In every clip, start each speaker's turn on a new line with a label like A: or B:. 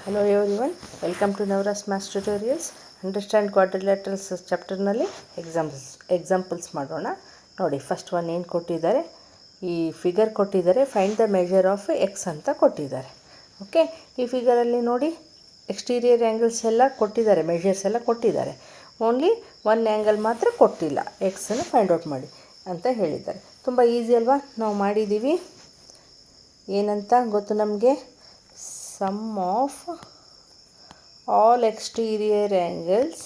A: Hello everyone, welcome to Navaras maths tutorials. Understand quadrilaterals ಚಾಪ್ಟರ್ನಲ್ಲಿ examples ಮಾಡೋಣ. ನೋಡಿ, ಫಸ್ಟ್ ಒನ್ ಏನು ಕೊಟ್ಟಿದ್ದಾರೆ, ಈ ಫಿಗರ್ ಕೊಟ್ಟಿದ್ದಾರೆ. Find the measure of x ಅಂತ ಕೊಟ್ಟಿದ್ದಾರೆ. ಓಕೆ, ಈ ಫಿಗರಲ್ಲಿ ನೋಡಿ, ಎಕ್ಸ್ಟೀರಿಯರ್ ಆ್ಯಂಗಲ್ಸ್ ಎಲ್ಲ ಕೊಟ್ಟಿದ್ದಾರೆ, ಮೆಜರ್ಸ್ ಎಲ್ಲ ಕೊಟ್ಟಿದ್ದಾರೆ. ಓನ್ಲಿ ಒನ್ ಆ್ಯಂಗಲ್ ಮಾತ್ರ ಕೊಟ್ಟಿಲ್ಲ, ಎಕ್ಸನ್ನು ಫೈಂಡ್ ಔಟ್ ಮಾಡಿ ಅಂತ ಹೇಳಿದ್ದಾರೆ. ತುಂಬ ಈಸಿ ಅಲ್ವಾ? ನಾವು ಮಾಡಿದ್ದೀವಿ. ಏನಂತ ಗೊತ್ತು ನಮಗೆ? sum of all exterior angles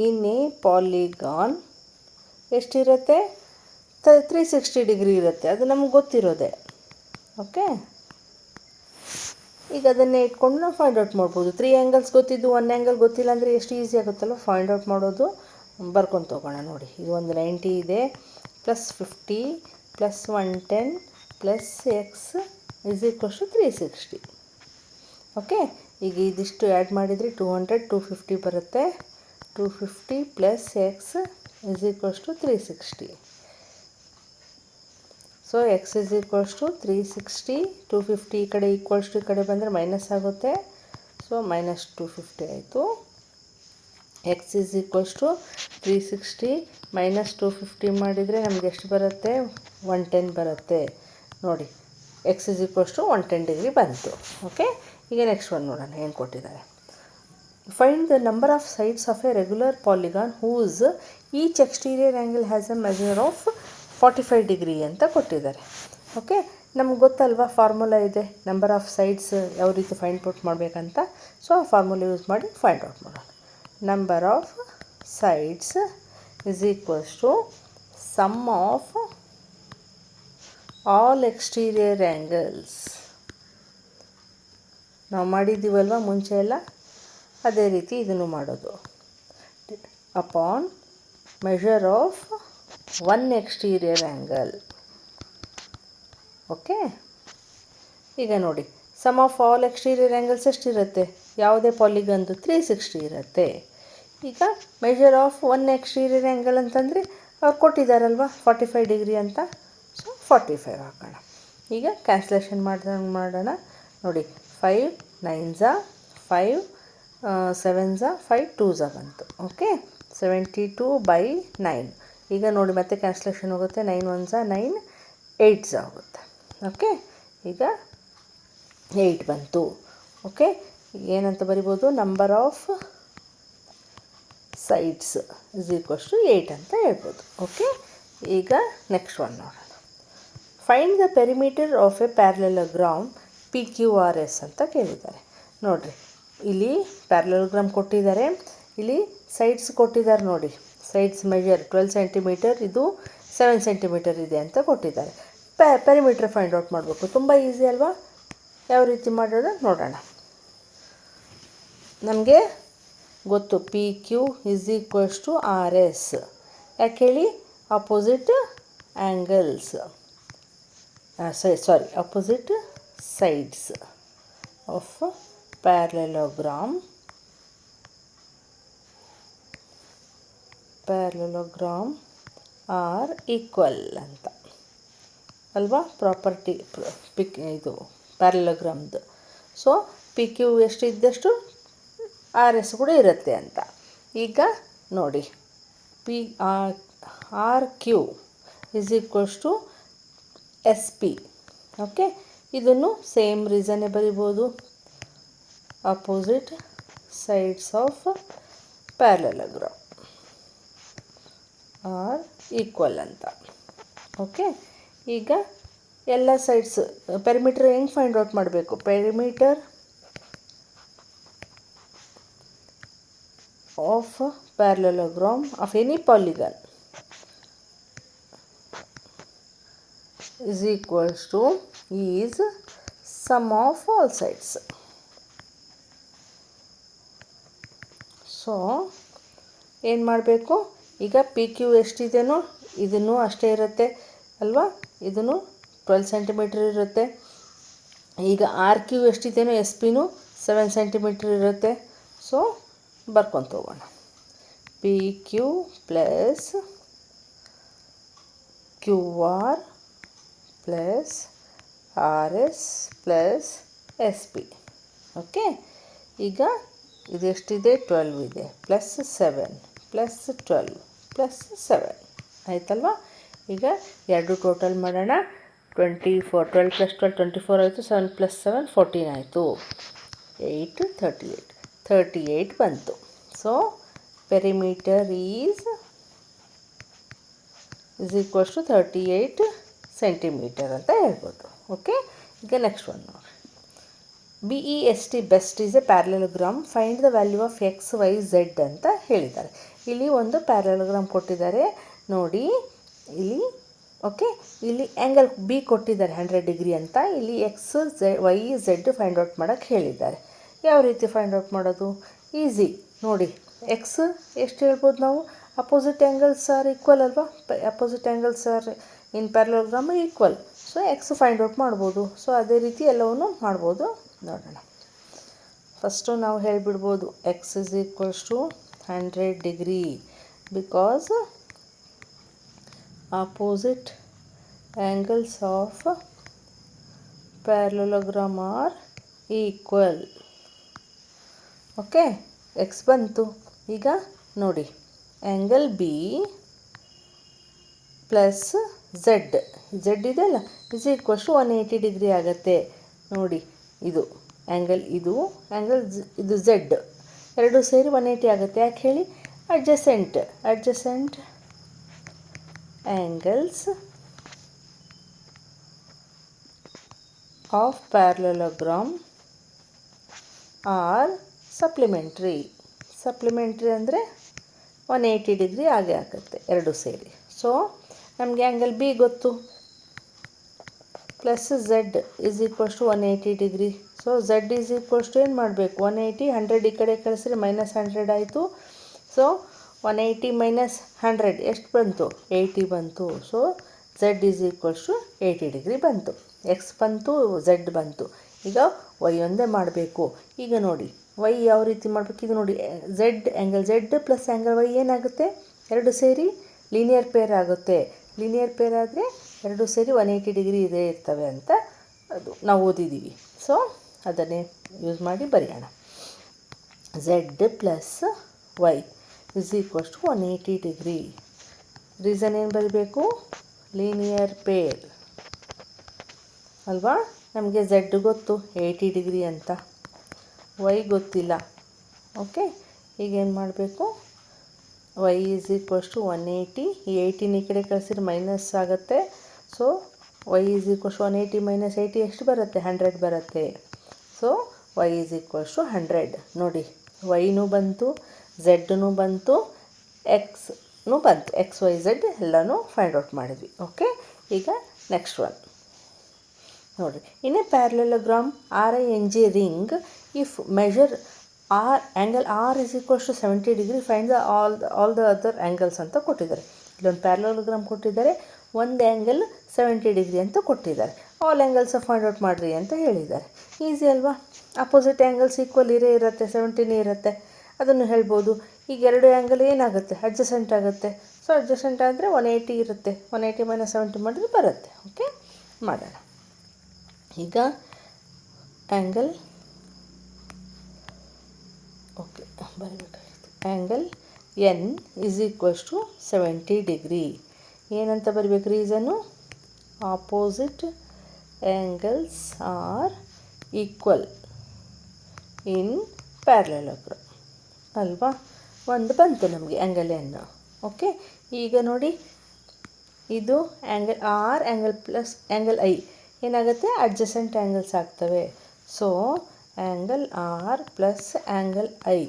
A: in a polygon ಎಷ್ಟಿರುತ್ತೆ? 360 ಡಿಗ್ರಿ ಇರುತ್ತೆ. ಅದು ನಮಗೆ ಗೊತ್ತಿರೋದೆ. ಓಕೆ, ಈಗ ಅದನ್ನೇ ಇಟ್ಕೊಂಡು ನಾವು ಫೈಂಡ್ ಔಟ್ ಮಾಡ್ಬೋದು. 3 ಆ್ಯಂಗಲ್ಸ್ ಗೊತ್ತಿದ್ದು 1 ಆ್ಯಂಗಲ್ ಗೊತ್ತಿಲ್ಲ ಅಂದರೆ ಎಷ್ಟು ಈಸಿ ಆಗುತ್ತಲ್ಲ ಫೈಂಡ್ ಔಟ್ ಮಾಡೋದು. ಬರ್ಕೊಂಡು ತೊಗೋಣ. ನೋಡಿ, ಇದು ಒಂದು 90 ಇದೆ, +50 +110 plus x is equals to 360. Okay, ಈಗ ಇದಿಷ್ಟು ಆ್ಯಡ್ ಮಾಡಿದರೆ 200 250 ಬರುತ್ತೆ. 250 plus x is equals to 360. So x is equals to 360. 250 ಈ ಕಡೆ ಈಕ್ವಲ್ಸ್ ಟು ಈ ಕಡೆ ಬಂದರೆ ಮೈನಸ್ ಆಗುತ್ತೆ. ಸೊ -250 ಆಯಿತು. ಎಕ್ಸ್ ಇಸ್ ಈಕ್ವಲ್ಸ್ ಟು 360 -250 ಮಾಡಿದರೆ ನಮಗೆ ಎಷ್ಟು ಬರುತ್ತೆ? 110 ಬರುತ್ತೆ. ನೋಡಿ, x is equals to 110 degree ಬಂತು. ಓಕೆ, ಈಗ ನೆಕ್ಸ್ಟ್ ಒನ್ ನೋಡೋಣ ಏನು ಕೊಟ್ಟಿದ್ದಾರೆ. Find the number of sides of a regular polygon whose each exterior angle has a measure of 45 degree ಅಂತ ಕೊಟ್ಟಿದ್ದಾರೆ. ಓಕೆ, ನಮ್ಗೆ ಗೊತ್ತಲ್ವಾ, ಫಾರ್ಮುಲಾ ಇದೆ, ನಂಬರ್ ಆಫ್ ಸೈಡ್ಸ್ ಯಾವ ರೀತಿ ಫೈಂಡ್ ಔಟ್ ಮಾಡಬೇಕಂತ. ಸೊ ಆ ಫಾರ್ಮುಲಾ ಯೂಸ್ ಮಾಡಿ ಫೈಂಡ್ ಔಟ್ ಮಾಡೋಣ. Number of sides is equals to sum of all exterior angles. ನಾವು ಮಾಡಿದ್ದೀವಲ್ವ ಮುಂಚೆ ಎಲ್ಲ, ಅದೇ ರೀತಿ ಇದನ್ನು ಮಾಡೋದು. Upon measure of one exterior angle. Okay, ಈಗ ನೋಡಿ, sum of all exterior angles ಎಷ್ಟಿರುತ್ತೆ? ಯಾವುದೇ ಪಾಲಿಗನ್ದು 360 ಇರುತ್ತೆ. ಈಗ measure of one exterior angle ಅಂತಂದರೆ ಅವ್ರು ಕೊಟ್ಟಿದ್ದಾರಲ್ವ 45 ಡಿಗ್ರಿ ಅಂತ. ಸೊ 45 ಹಾಕೋಣ. ಈಗ ಕ್ಯಾನ್ಸಲೇಷನ್ ಮಾಡೋಣ. ನೋಡಿ, 5 9s 5 7s 5 2s ಬಂತು. ಓಕೆ, 72/9. ಈಗ ನೋಡಿ, ಮತ್ತೆ ಕ್ಯಾನ್ಸಲೇಷನ್ ಹೋಗುತ್ತೆ. 9 1s 9 8s ಆಗುತ್ತೆ. ಓಕೆ, ಈಗ 8 ಬಂತು. ಓಕೆ, ಏನಂತ ಬರಿಬೋದು? Number of sides is equals to 8 ಅಂತ ಹೇಳ್ಬೋದು. ಓಕೆ, ಈಗ ನೆಕ್ಸ್ಟ್ ಒನ್ ನೋಡೋಣ. Find the perimeter of a parallelogram PQRS ಅಂತ ಕೇಳಿದ್ದಾರೆ. ನೋಡಿರಿ, ಇಲ್ಲಿ ಪ್ಯಾರಲೆಲೋಗ್ರಾಮ್ ಕೊಟ್ಟಿದ್ದಾರೆ, ಇಲ್ಲಿ ಸೈಡ್ಸ್ ಕೊಟ್ಟಿದ್ದಾರೆ. ನೋಡಿ, ಸೈಡ್ಸ್ ಮೆಜರ್ 12 ಸೆಂಟಿಮೀಟರ್, ಇದು 7 ಸೆಂಟಿಮೀಟರ್ ಇದೆ ಅಂತ ಕೊಟ್ಟಿದ್ದಾರೆ. ಪೆರಿಮೀಟರ್ ಫೈಂಡ್ ಔಟ್ ಮಾಡಬೇಕು. ತುಂಬ ಈಸಿ ಅಲ್ವಾ? ಯಾವ ರೀತಿ ಮಾಡೋದು ನೋಡೋಣ. ನಮಗೆ ಗೊತ್ತು, PQ is equals to RS. ಯಾಕೆ ಹೇಳಿ? Opposite angles, opposite sides of parallelogram are equal ಅಂತ ಅಲ್ವಾ? ಪ್ರಾಪರ್ಟಿ ಇದು ಪ್ಯಾರಲೆಲೋಗ್ರಾಮ್ದು. ಸೊ PQ ಎಷ್ಟಿದ್ದಷ್ಟು RS ಕೂಡ ಇರುತ್ತೆ ಅಂತ. ಈಗ ನೋಡಿ, RQ is equals to SP. Okay, ಇದನ್ನು ಸೇಮ್ ರೀಸನ್ನೇ ಬರಿಬೋದು. Opposite sides of parallelogram are equal ಅಂತ. ಓಕೆ, ಈಗ ಎಲ್ಲ ಸೈಡ್ಸ್ ಪೆರಿಮೀಟರ್ ಹೆಂಗೆ ಫೈಂಡ್ ಔಟ್ ಮಾಡಬೇಕು? Perimeter of parallelogram of any polygon is equals to is sum of all sides. So ಏನು ಮಾಡಬೇಕು? ಈಗ PQ ಎಷ್ಟಿದೆಯೋ ಇದನ್ನು ಅಷ್ಟೇ ಇರುತ್ತೆ ಅಲ್ವಾ? ಇದನ್ನು 12 ಸೆಂಟಿಮೀಟರ್ ಇರುತ್ತೆ. ಈಗ RQ ಎಷ್ಟಿದೆಯೋ SPನೂ 7 ಸೆಂಟಿಮೀಟರ್ ಇರುತ್ತೆ. ಸೊ ಬರ್ಕೊಂಡು ಹೋಗೋಣ. PQ plus QR plus R S plus S P. Okay, ಈಗ ಇದೆಷ್ಟಿದೆ 12 ಇದೆ, ಪ್ಲಸ್ 7 ಪ್ಲಸ್ 12 ಪ್ಲಸ್ 7 ಆಯ್ತಲ್ವಾ. ಈಗ ಎರಡು ಟೋಟಲ್ ಮಾಡೋಣ. 24, 12 ಪ್ಲಸ್ 12 24 ಆಯಿತು, 7 ಪ್ಲಸ್ 7 14 ಆಯಿತು, 8 38 ಬಂತು. So perimeter is equals to 38 centimeter ಅಂತ ಹೇಳ್ಬೋದು. ಓಕೆ, ಈಗ ನೆಕ್ಸ್ಟ್ ಒನ್ ನೋಡಿ. BEST BEST is a parallelogram, find the value of x y z ಅಂತ ಹೇಳಿದ್ದಾರೆ. ಇಲ್ಲಿ ಒಂದು ಪ್ಯಾರಲೋಗ್ರಾಮ್ ಕೊಟ್ಟಿದ್ದಾರೆ ನೋಡಿ ಇಲ್ಲಿ. ಓಕೆ, ಇಲ್ಲಿ ಆ್ಯಂಗಲ್ ಬಿ ಕೊಟ್ಟಿದ್ದಾರೆ 100 ಡಿಗ್ರಿ ಅಂತ. ಇಲ್ಲಿ x y z find out ಮಾಡೋಕ್ಕೆ ಹೇಳಿದ್ದಾರೆ. ಯಾವ ರೀತಿ ಫೈಂಡ್ ಔಟ್ ಮಾಡೋದು? ಈಸಿ ನೋಡಿ. ಎಕ್ಸ್ ಎಷ್ಟು ಹೇಳ್ಬೋದು ನಾವು? ಅಪೋಸಿಟ್ ಆ್ಯಂಗಲ್ಸ್ ಆರ್ ಈಕ್ವಲ್ ಅಲ್ವಾ? Opposite angles are in parallelogram equal. So x find out ಮಾಡ್ಬೋದು. ಸೊ ಅದೇ ರೀತಿ ಎಲ್ಲವನ್ನೂ ಮಾಡ್ಬೋದು. ನೋಡೋಣ. ಫಸ್ಟು ನಾವು ಹೇಳಿಬಿಡ್ಬೋದು x is equals to 100 degree because opposite angles of parallelogram are equal. Okay, x ಬಂತು. ಈಗ ನೋಡಿ, ಆ್ಯಂಗಲ್ ಬಿ ಪ್ಲಸ್ ಝೆಡ್ ಇದೆಯಲ್ಲ ಇಸ್ ಈಕ್ವಲ್ಸ್ ಟು 180 ಡಿಗ್ರಿ ಆಗುತ್ತೆ. ನೋಡಿ, ಇದು ಆ್ಯಂಗಲ್ ಇದು ಝೆಡ್ ಎರಡು ಸೇರಿ 180 ಆಗುತ್ತೆ. ಯಾಕೆ ಹೇಳಿ? Adjacent angles of parallelogram are supplementary ಅಂದರೆ 180 ಡಿಗ್ರಿ ಆಗೇ ಆಗುತ್ತೆ ಎರಡು ಸೇರಿ. ಸೊ ನಮಗೆ ಆ್ಯಂಗಲ್ ಬಿ ಗೊತ್ತು, plus z is equals to 180 degree. So z is equals to ಏನು ಮಾಡಬೇಕು? 180 100 ಈ ಕಡೆ ಕಳಿಸಿದ್ರೆ ಮೈನಸ್ 100 ಆಯಿತು. ಸೊ 180 ಮೈನಸ್ 100 ಎಷ್ಟು ಬಂತು? 80 ಬಂತು. So z is equals to 80 degree ಬಂತು. ಎಕ್ಸ್ ಬಂತು, ಝೆಡ್ ಬಂತು. ಈಗ ವೈ ಒಂದೇ ಮಾಡಬೇಕು. ಈಗ ನೋಡಿ ವೈ ಯಾವ ರೀತಿ ಮಾಡಬೇಕು? ಈಗ ನೋಡಿ, angle z plus angle y ಏನಾಗುತ್ತೆ? ಎರಡು ಸೇರಿ ಲೀನಿಯರ್ ಪೇರ್ ಆಗುತ್ತೆ. ಲೀನಿಯರ್ ಪೇರ್ ಆದರೆ ಎರಡು ಸೇರಿ 180 ಡಿಗ್ರಿ ಇರ್ತವೆ ಅಂತ ಅದು ನಾವು ಓದಿದ್ದೀವಿ. ಸೊ ಅದನ್ನೇ ಯೂಸ್ ಮಾಡಿ ಬರೆಯೋಣ. Z plus y is equals to 180 degree. Reason ಏನು ಬರೀಬೇಕು? ಲೀನಿಯರ್ ಪೇರ್ ಅಲ್ವಾ? ನಮಗೆ ಝೆಡ್ ಗೊತ್ತು 80 ಡಿಗ್ರಿ ಅಂತ, ವೈ ಗೊತ್ತಿಲ್ಲ. ಓಕೆ, ಈಗೇನು ಮಾಡಬೇಕು? Y is equals to 180. ಈ 80 ಈ ಕಡೆ ಕಳಿಸಿದ್ರೆ ಮೈನಸ್ ಆಗುತ್ತೆ. So y is equals to 180 minus 80 ಎಷ್ಟು ಬರುತ್ತೆ? 100 ಬರುತ್ತೆ. So y is equals to 100. ನೋಡಿ, ವೈನೂ ಬಂತು, ಝೆಡ್ನೂ ಬಂತು, ಎಕ್ಸ್ನೂ ಬಂತು. ಎಕ್ಸ್ ವೈ ಝೆಡ್ ಎಲ್ಲನೂ ಫೈಂಡ್ ಔಟ್ ಮಾಡಿದ್ವಿ. ಓಕೆ, ಈಗ ನೆಕ್ಸ್ಟ್ ಒನ್ ನೋಡಿರಿ. In a parallelogram RING RING, if measure angle R is equals to 70 degree, find the all the other angles ಅಂತ ಕೊಟ್ಟಿದ್ದಾರೆ. ಇಲ್ಲೊಂದು ಪ್ಯಾರಲೋಗ್ರಾಮ್ ಕೊಟ್ಟಿದ್ದಾರೆ, ಒಂದು ಆ್ಯಂಗಲ್ 70 ಡಿಗ್ರಿ ಅಂತ ಕೊಟ್ಟಿದ್ದಾರೆ. ಆಲ್ ಆ್ಯಂಗಲ್ಸ್ ಫೈಂಡ್ ಔಟ್ ಮಾಡಿರಿ ಅಂತ ಹೇಳಿದ್ದಾರೆ. ಈಸಿ ಅಲ್ವಾ? ಅಪೋಸಿಟ್ ಆ್ಯಂಗಲ್ಸ್ ಈಕ್ವಲ್ ಇರುತ್ತೆ, 70 ಇರುತ್ತೆ, ಅದನ್ನು ಹೇಳ್ಬೋದು. ಈಗ ಎರಡು ಆ್ಯಂಗಲ್ ಏನಾಗುತ್ತೆ? ಅಡ್ಜಸೆಂಟ್ ಆಗುತ್ತೆ. ಸೊ ಅಡ್ಜಸೆಂಟ್ ಆದರೆ 180 ಇರುತ್ತೆ. 180 ಮೈನಸ್ 70 ಮಾಡಿದ್ರೆ ಬರುತ್ತೆ. ಓಕೆ, ಮಾಡೋಣ. ಈಗ ಆ್ಯಂಗಲ್ ಬರಬೇಕಾಗಿತ್ತು. Angle N is equals to 70 degree. ಏನಂತ ಬರಬೇಕು? Reason opposite angles are equal in parallelogram ಅಲ್ವಾ? ಒಂದು ಬಂತು ನಮಗೆ ಆ್ಯಂಗಲ್ ಎನ್. ಓಕೆ, ಈಗ ನೋಡಿ, ಇದು angle R, angle plus angle I ಏನಾಗುತ್ತೆ? ಅಡ್ಜಸೆಂಟ್ ಆ್ಯಂಗಲ್ಸ್ ಆಗ್ತವೆ. So angle R plus angle I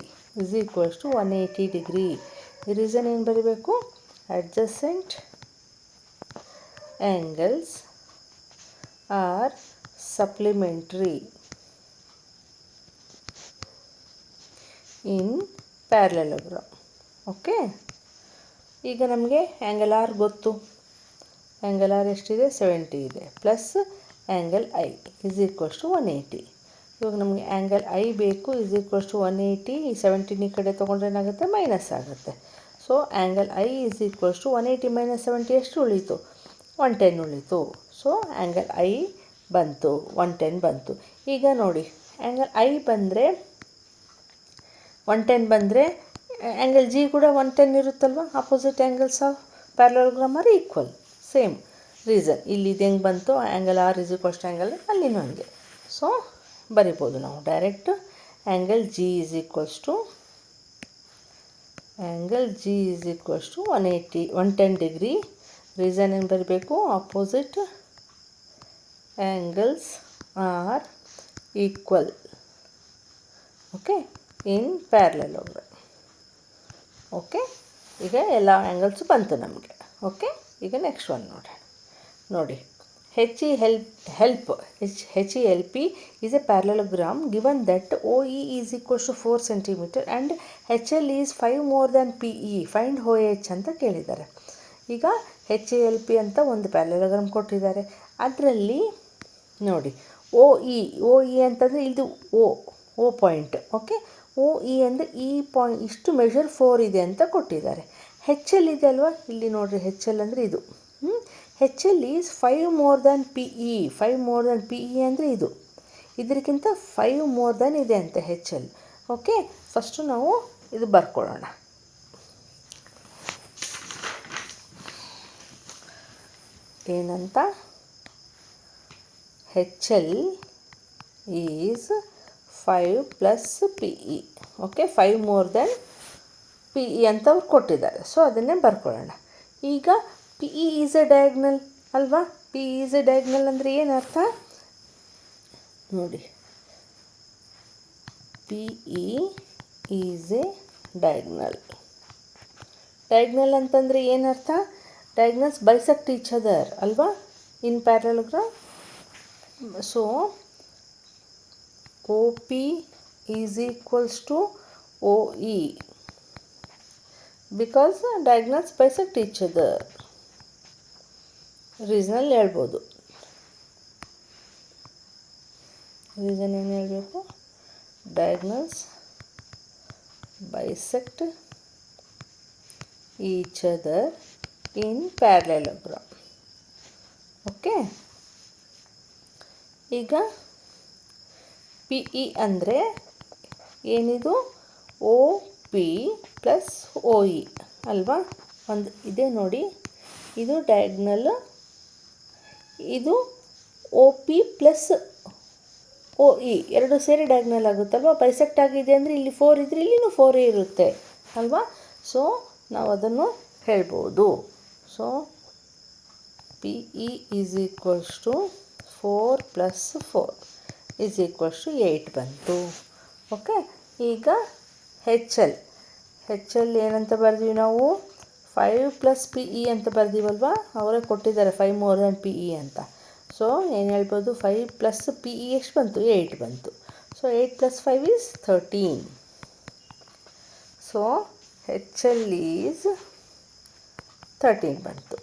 A: is equals to 180 degree. ಈ ರೀಸನ್ ಏನು ಬರೀಬೇಕು? Adjacent angles are supplementary in parallelogram. Okay, ಈಗ ನಮಗೆ ಆ್ಯಂಗಲ್ ಆರ್ ಗೊತ್ತು. ಆ್ಯಂಗಲ್ ಆರ್ ಎಷ್ಟಿದೆ? 70 ಇದೆ. Plus angle I is equals to 180. ಇವಾಗ ನಮಗೆ ಆ್ಯಂಗಲ್ ಐ ಬೇಕು, ಇಸ್ ಈಕ್ವಲ್ಸ್ ಟು 180. ಈ 70 ಈ ಕಡೆ ತೊಗೊಂಡ್ರೆ ಏನಾಗುತ್ತೆ? ಮೈನಸ್ ಆಗುತ್ತೆ. So angle I is equals to 180 minus 70 ಎಷ್ಟು ಉಳೀತು? 110 ಉಳೀತು. ಸೊ ಆ್ಯಂಗಲ್ ಐ ಬಂತು 110 ಬಂತು. ಈಗ ನೋಡಿ ಆ್ಯಂಗಲ್ ಐ ಬಂದರೆ 110 ಬಂದರೆ ಆ್ಯಂಗಲ್ ಜಿ ಕೂಡ 110 ಇರುತ್ತಲ್ವ. Opposite angles of parallelogram are equal. Same reason ಇಲ್ಲಿ ಇದು ಹೆಂಗೆ ಬಂತು, angle R is equal to angle ಅಲ್ಲಿನೂ ಹಂಗೆ. ಸೊ ಬರಿಬೋದು ನಾವು direct angle G is equals to 110 degree. Reason ಏನು ಬರಬೇಕು, opposite angles are equal. Okay, in parallelogram. Okay, ಈಗ ಎಲ್ಲ ಆ್ಯಂಗಲ್ಸು ಬಂತು ನಮಗೆ. ಓಕೆ, ಈಗ ನೆಕ್ಸ್ಟ್ ಒನ್ ನೋಡಿ HELP is a parallelogram given that OE is equals to 4 cm and HL is 5 more than PE. Find OH ಅಂತ ಕೇಳಿದ್ದಾರೆ. ಈಗ HELP ಅಂತ ಒಂದು ಪ್ಯಾರಲೋಗ್ರಾಮ್ ಕೊಟ್ಟಿದ್ದಾರೆ. ಅದರಲ್ಲಿ ನೋಡಿ OE ಅಂತಂದರೆ ಇದು O ಪಾಯಿಂಟ್. ಓಕೆ, OE ಅಂದರೆ ಈ ಪಾಯಿಂಟ್ ಇಷ್ಟು ಮೆಷರ್ 4 ಇದೆ ಅಂತ ಕೊಟ್ಟಿದ್ದಾರೆ. HL ಇದೆ ಅಲ್ವಾ, ಇಲ್ಲಿ ನೋಡಿರಿ HL ಅಂದರೆ ಇದು. HL is 5 more than PE. 5 more than PE ಅಂದರೆ ಇದಕ್ಕಿಂತ 5 more than ಇದೆ ಅಂತ HL. ಓಕೆ, ಫಸ್ಟು ನಾವು ಇದು ಬರ್ಕೊಳ್ಳೋಣ. ಏನಂತ, HL is 5 plus PE. Okay, 5 more than PE ಅಂತ ಅವ್ರು ಕೊಟ್ಟಿದ್ದಾರೆ. ಸೊ ಅದನ್ನೇ ಬರ್ಕೊಳ್ಳೋಣ. ಈಗ PE ಈಸ್ ಎ ಡಯಾಗ್ನಲ್ ಅಲ್ವಾ. PE ಈಸ್ ಎ ಡಯಾಗ್ನಲ್ ಅಂದರೆ ಏನರ್ಥ ನೋಡಿ, PE is a diagonal. Diagonal ಅಂತಂದರೆ ಏನರ್ಥ, ಡಯಾಗ್ನಲ್ಸ್ ಬೈಸೆಕ್ಟ್ ಈಚ್ ಅದರ್ ಅಲ್ವಾ in parallelogram. So OP is equals to OE because diagonals bisect each other. ರೀಸನಲ್ಲಿ ಹೇಳ್ಬೋದು. ರೀಸನ್ ಏನು ಹೇಳಬೇಕು, diagonals bisect each other in parallelogram. Okay, ಈಗ PE ಅಂದರೆ ಏನಿದು, OP ಪ್ಲಸ್ OE ಅಲ್ವಾ. ಒಂದು ಇದೆ ನೋಡಿ, ಇದು ಡಯಾಗ್ನಲ್, ಇದು OP ಪ್ಲಸ್ OE ಎರಡು ಸೇರಿ ಡಯಾಗ್ನಲ್ ಆಗುತ್ತಲ್ವ. ಬೈಸೆಕ್ಟ್ ಆಗಿದೆ ಅಂದರೆ ಇಲ್ಲಿ 4 ಇದ್ದರೆ ಇಲ್ಲಿನೂ 4 ಇರುತ್ತೆ ಅಲ್ವಾ. ಸೊ ನಾವು ಅದನ್ನು ಹೇಳ್ಬೋದು. So PE is equals to 4 plus 4 is equals to 8 ಬಂತು. ಓಕೆ, ಈಗ HL ಏನಂತ ಬರ್ತೀವಿ ನಾವು, 5 ಪ್ಲಸ್ PE ಅಂತ ಬರ್ತೀವಲ್ವ. ಅವರೇ ಕೊಟ್ಟಿದ್ದಾರೆ 5 more than PE ಅಂತ. ಸೊ ಏನು ಹೇಳ್ಬೋದು, 5 ಪ್ಲಸ್ PE ಎಷ್ಟು ಬಂತು, 8 ಬಂತು. So 8 plus 5 is 13. So HL is 13 ಬಂತು.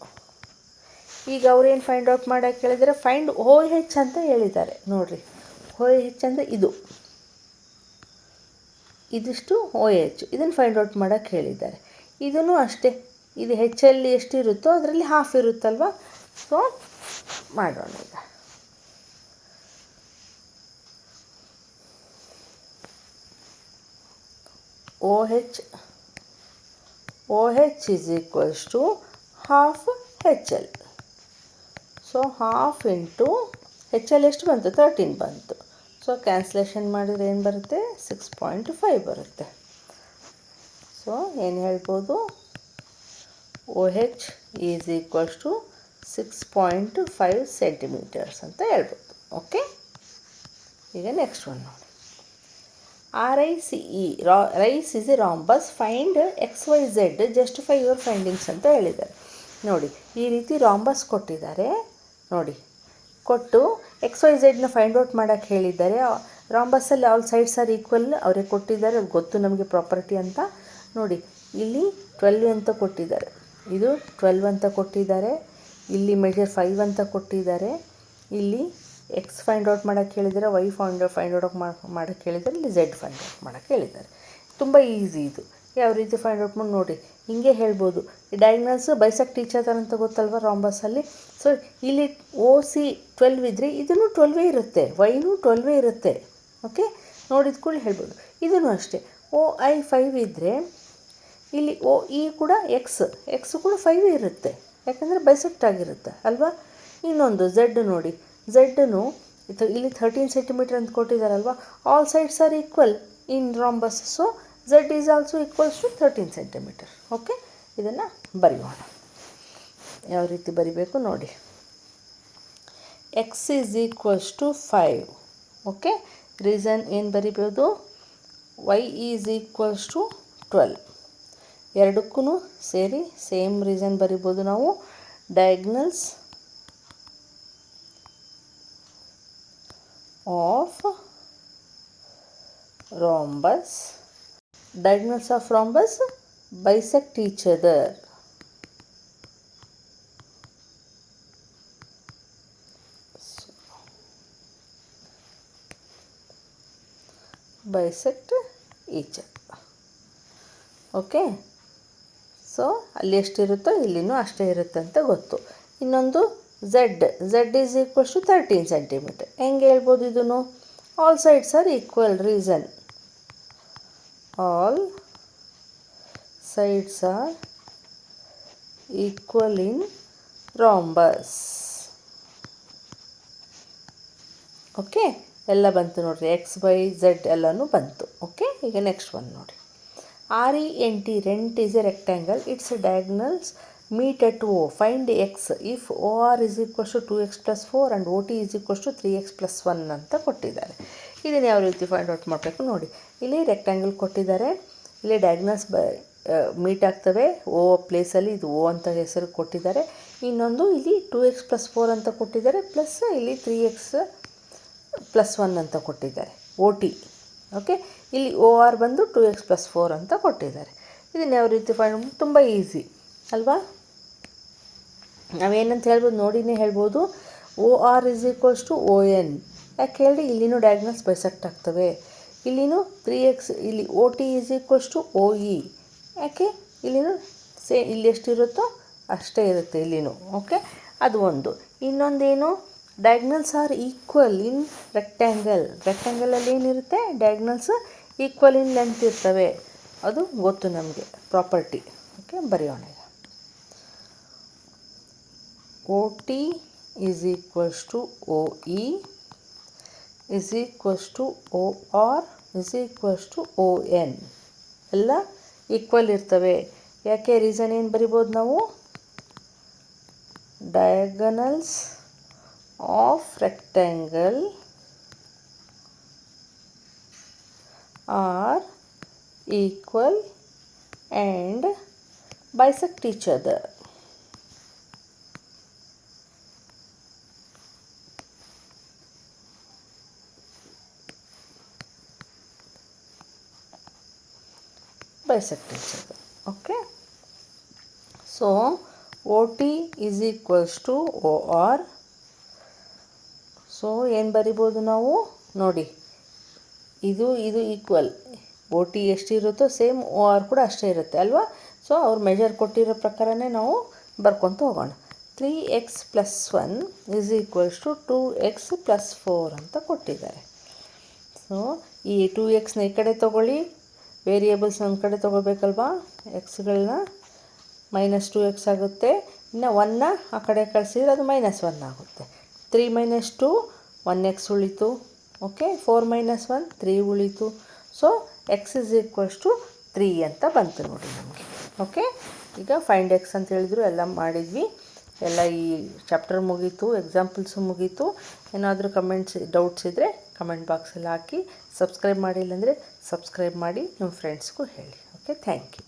A: ಈಗ ಅವ್ರೇನು ಫೈಂಡ್ ಔಟ್ ಮಾಡೋಕ್ಕೆ ಹೇಳಿದರೆ, ಫೈಂಡ್ OH ಅಂತ ಹೇಳಿದ್ದಾರೆ. ನೋಡಿರಿ, OH ಅಂದರೆ ಇದಿಷ್ಟು OH, ಇದನ್ನು ಫೈಂಡ್ ಔಟ್ ಮಾಡೋಕ್ಕೆ ಹೇಳಿದ್ದಾರೆ. ಇದೂ ಅಷ್ಟೇ, ಇದು HL ಎಷ್ಟಿರುತ್ತೋ ಅದರಲ್ಲಿ ಹಾಫ್ ಇರುತ್ತಲ್ವ. ಸೊ ಮಾಡೋಣ ಈಗ. OH is equals to half HL. So half into HL ಎಷ್ಟು ಬಂತು, 13 ಬಂತು. ಸೊ ಕ್ಯಾನ್ಸಲೇಷನ್ ಮಾಡಿದರೆ ಏನು ಬರುತ್ತೆ, 6.5 ಬರುತ್ತೆ. ಸೊ ಏನು ಹೇಳ್ಬೋದು, OH is equals to 6.5 centimeters ಅಂತ ಹೇಳ್ಬೋದು. ಓಕೆ, ಈಗ ನೆಕ್ಸ್ಟ್ ಒನ್ ನೋಡಿ, RICE RICE is a rhombus, find XYZ, justify your findings ಅಂತ ಹೇಳಿದ್ದಾರೆ. ನೋಡಿ, ಈ ರೀತಿ ರಾಂಬಸ್ ಕೊಟ್ಟಿದ್ದಾರೆ ನೋಡಿ, ಕೊಟ್ಟು XYZನ ಫೈಂಡ್ ಔಟ್ ಮಾಡೋಕ್ಕೆ ಹೇಳಿದ್ದಾರೆ. ರಾಂಬಸ್ಸಲ್ಲಿ ಆಲ್ ಸೈಡ್ಸ್ ಆರ್ ಈಕ್ವಲ್ ಅವರೇ ಕೊಟ್ಟಿದ್ದಾರೆ, ಗೊತ್ತು ನಮಗೆ ಪ್ರಾಪರ್ಟಿ ಅಂತ. ನೋಡಿ, ಇಲ್ಲಿ 12 ಅಂತ ಕೊಟ್ಟಿದ್ದಾರೆ, ಇದು 12 ಅಂತ ಕೊಟ್ಟಿದ್ದಾರೆ, ಇಲ್ಲಿ ಮೆಜರ್ 5 ಅಂತ ಕೊಟ್ಟಿದ್ದಾರೆ, ಇಲ್ಲಿ X ಫೈಂಡ್ ಔಟ್ ಮಾಡೋಕ್ಕೆ ಹೇಳಿದ್ದಾರೆ, Y ಫೈಂಡ್ ಔಟ್ ಮಾಡೋಕ್ಕೆ ಹೇಳಿದ್ದಾರೆ, ಇಲ್ಲಿ Z ಫೈಂಡ್ ಔಟ್ ಮಾಡೋಕ್ಕೆ ಹೇಳಿದ್ದಾರೆ. ತುಂಬ ಈಸಿ ಇದು. ಯಾವ ರೀತಿ ಫೈಂಡ್ ಔಟ್ ಮಾಡಿ ನೋಡಿ. ಹಿಂಗೆ ಹೇಳ್ಬೋದು, ಈ ಡಯಾಗ್ನಲ್ಸ್ ಬೈಸೆಕ್ಟ್ ಈಚ್ ಅದರ್ ಅಂತ ಗೊತ್ತಲ್ವ ರಾಂಬಸಲ್ಲಿ. ಸೊ ಇಲ್ಲಿ OC 12 ಇದ್ದರೆ ಇದನ್ನು 12 ಇರುತ್ತೆ, ವೈನು 12 ಇರುತ್ತೆ. ಓಕೆ, ನೋಡಿದ ಕೂಡ ಹೇಳ್ಬೋದು. ಇದನ್ನು ಅಷ್ಟೇ, OI 5 ಇದ್ದರೆ ಇಲ್ಲಿ OE ಕೂಡ ಎಕ್ಸ್ ಕೂಡ 5 ಇರುತ್ತೆ, ಯಾಕಂದರೆ ಬೈಸೆಕ್ಟ್ ಆಗಿರುತ್ತೆ ಅಲ್ವಾ. ಇನ್ನೊಂದು Z ನೋಡಿ, ಝಡ್ನು ಇಲ್ಲಿ 13 ಸೆಂಟಿಮೀಟರ್ ಅಂತ ಕೊಟ್ಟಿದ್ದಾರಲ್ವ. All sides are equal in rhombus, so Z is also equals to 13 centimetre. Okay, ಇದನ್ನು ಬರೆಯೋಣ. ಯಾವ ರೀತಿ ಬರಿಬೇಕು ನೋಡಿ. X is equals to 5. Okay, reason ಏನು ಬರಿಬೋದು, Y ಈಸ್ ಈಕ್ವಲ್ಸ್ ಟು 12. ಎರಡಕ್ಕೂ ಸೇರಿ ಸೇಮ್ ರೀಸನ್ ಬರಿಬೋದು ನಾವು. Diagonals of rhombus bisect each other. Bisect each other. Okay, so ಅಲ್ಲಿ ಎಷ್ಟಿರುತ್ತೋ ಇಲ್ಲಿನೂ ಅಷ್ಟೇ ಇರುತ್ತೆ ಅಂತ ಗೊತ್ತು. ಇನ್ನೊಂದು Z is equals to 13 centimeter. ಹೆಂಗೆ ಹೇಳ್ಬೋದು ಇದನ್ನು, all sides are equal. Reason all sides are equal in rhombus. Okay, ಎಲ್ಲ ಬಂತು ನೋಡಿರಿ, XYZ ಎಲ್ಲನೂ ಬಂತು. ಓಕೆ, ಈಗ ನೆಕ್ಸ್ಟ್ ಒನ್ ನೋಡಿ. RENT, rent is a rectangle, its diagonals meet at O. Find X if OR is equals to 2x plus 4 and OT is equals to 3x plus 1 ಅಂತ ಕೊಟ್ಟಿದ್ದಾರೆ. ಇದನ್ನು ಯಾವ ರೀತಿ ಫೈಂಡ್ ಔಟ್ ಮಾಡಬೇಕು ನೋಡಿ. ಇಲ್ಲಿ ರೆಕ್ಟ್ಯಾಂಗಲ್ ಕೊಟ್ಟಿದ್ದಾರೆ, ಇಲ್ಲಿ ಡಯಾಗ್ನಲ್ಸ್ ಮೀಟ್ ಆಗ್ತವೆ O ಪ್ಲೇಸಲ್ಲಿ, ಇದು O ಅಂತ ಹೆಸರು ಕೊಟ್ಟಿದ್ದಾರೆ. ಇನ್ನೊಂದು ಇಲ್ಲಿ 2x plus 4 ಅಂತ ಕೊಟ್ಟಿದ್ದಾರೆ, ಪ್ಲಸ್ ಇಲ್ಲಿ 3x plus 1 ಅಂತ ಕೊಟ್ಟಿದ್ದಾರೆ, OT. ಓಕೆ, ಇಲ್ಲಿ OR ಬಂದು 2x plus 4 ಅಂತ ಕೊಟ್ಟಿದ್ದಾರೆ. ಇದನ್ನು ಯಾವ ರೀತಿ ಫೈಂಡ್, ತುಂಬ ಈಸಿ ಅಲ್ವಾ. ನಾವೇನಂತ ಹೇಳ್ಬೋದು, ನೋಡಿನೇ ಹೇಳ್ಬೋದು, OR is equals to ON. ಯಾಕೆ ಹೇಳಿ, ಇಲ್ಲಿನೂ ಡಯಾಗ್ನಲ್ಸ್ ಬೈಸೆಕ್ಟ್ ಆಗ್ತವೆ. ಇಲ್ಲಿನೂ 3x, ಇಲ್ಲಿ OT is equals to OE. ಯಾಕೆ, ಇಲ್ಲಿನೂ ಇಲ್ಲಿ ಎಷ್ಟಿರುತ್ತೋ ಅಷ್ಟೇ ಇರುತ್ತೆ ಇಲ್ಲಿನೂ. ಓಕೆ, ಅದು ಒಂದು. ಇನ್ನೊಂದೇನು, ಡಯಾಗ್ನಲ್ಸ್ ಆರ್ ಈಕ್ವಲ್ ಇನ್ ರೆಕ್ಟ್ಯಾಂಗಲಲ್ಲಿ ಏನಿರುತ್ತೆ, ಡಯಾಗ್ನಲ್ಸ್ ಈಕ್ವಲ್ ಇನ್ ಲೆಂತ್ ಇರ್ತವೆ. ಅದು ಗೊತ್ತು ನಮಗೆ, ಪ್ರಾಪರ್ಟಿ. ಓಕೆ, ಬರೆಯೋಣ. OT is equals to OE is equals to OR is equals to ON. ಎಲ್ಲ ಈಕ್ವಲ್ ಇರ್ತವೆ. ಯಾಕೆ, ರೀಸನ್ ಏನು ಬರಿಬೋದು ನಾವು, diagonals of rectangle are equal and bisect each other. Bisect each other. Okay, so OT is equals to OR. So ಏನು ಬರಿಬೋದು ನಾವು ನೋಡಿ, ಇದು ಈಕ್ವಲ್, OT ಎಷ್ಟಿರುತ್ತೋ ಸೇಮ್ OR ಕೂಡ ಅಷ್ಟೇ ಇರುತ್ತೆ ಅಲ್ವಾ. ಸೊ ಅವ್ರು ಮೆಜರ್ ಕೊಟ್ಟಿರೋ ಪ್ರಕಾರನೇ ನಾವು ಬರ್ಕೊತ ಹೋಗೋಣ. 3x plus 1 is equals to 2x plus 4 ಅಂತ ಕೊಟ್ಟಿದ್ದಾರೆ. ಸೊ ಈ 2xನ ಈ ಕಡೆ ತೊಗೊಳ್ಳಿ, ವೇರಿಯೇಬಲ್ಸ್ ಒಂದು ಕಡೆ ತೊಗೋಬೇಕಲ್ವಾ, ಎಕ್ಸ್ಗಳನ್ನ -2x ಆಗುತ್ತೆ. ಇನ್ನು 1ನ ಆ ಕಡೆ ಕಳಿಸಿದ್ರೆ ಅದು -1 ಆಗುತ್ತೆ. 3 - 2 1x ಉಳಿತು. ಓಕೆ, 4 - 1 3 ಉಳಿತು. So x is equals to 3 ಅಂತ ಬಂತು ನೋಡಿ ನಮಗೆ. ಓಕೆ, ಈಗ ಫೈಂಡ್ ಎಕ್ಸ್ ಅಂತ ಹೇಳಿದ್ರು, ಎಲ್ಲ ಮಾಡಿದ್ವಿ. ಎಲ್ಲ ಈ ಚಾಪ್ಟರ್ ಮುಗೀತು, ಎಕ್ಸಾಂಪಲ್ಸು ಮುಗೀತು. ಏನಾದರೂ ಕಮೆಂಟ್ಸ್ ಡೌಟ್ಸ್ ಇದ್ದರೆ ಕಮೆಂಟ್ ಬಾಕ್ಸಲ್ಲಿ ಹಾಕಿ. ಸಬ್ಸ್ಕ್ರೈಬ್ ಮಾಡಿಲ್ಲ ಅಂದರೆ ಸಬ್ಸ್ಕ್ರೈಬ್ ಮಾಡಿ, ನಿಮ್ಮ ಫ್ರೆಂಡ್ಸ್ಗೂ ಹೇಳಿ. Okay, thank you.